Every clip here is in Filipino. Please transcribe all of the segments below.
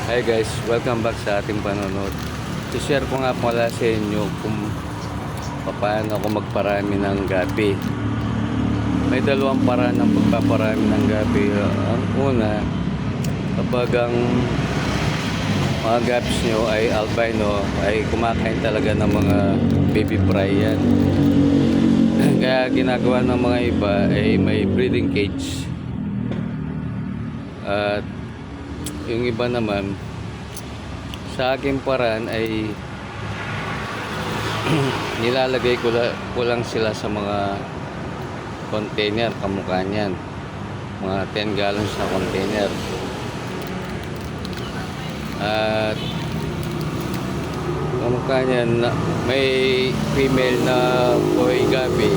Hi guys, welcome back sa ating panonood. I-share ko nga pala sa inyo kung paano ako magparami ng gabi. May dalawang paraan ng pagpaparami ng gabi. Ang una, kapag ang mga gabs nyo ay albino, ay kumakain talaga ng mga baby fry yan. Kaya ginagawa ng mga iba ay may breeding cage. At yung iba naman, sa aking paraan ay nilalagay ko lang sila sa mga container, kamukha niyan, mga 10 gallons na container. At kamukha niyan, may female na boy gabi,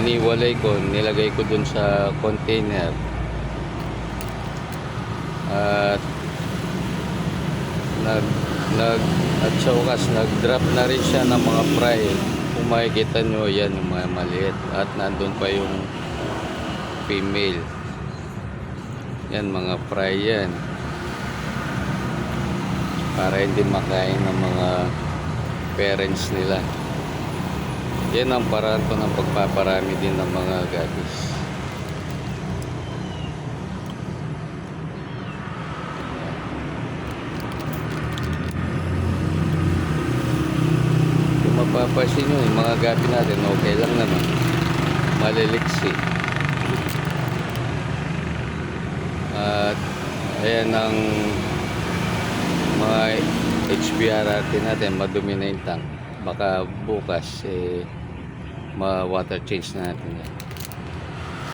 iniwalay ko, nilagay ko dun sa container. At at sa wakas nag-drop na rin siya ng mga fry. Kung makikita nyo, yan yung mga maliit, at nandun pa yung female. Yan, mga fry yan, para hindi makain ng mga parents nila. Yan ang paraan ko ng pagpaparami din ng mga gabis. Mapapansin nyo, yung mga gabi natin okay lang naman, maliliksi. At ayan ang mga HBRRT natin, madumi na yung tank. Baka bukas ma-water change na natin yan.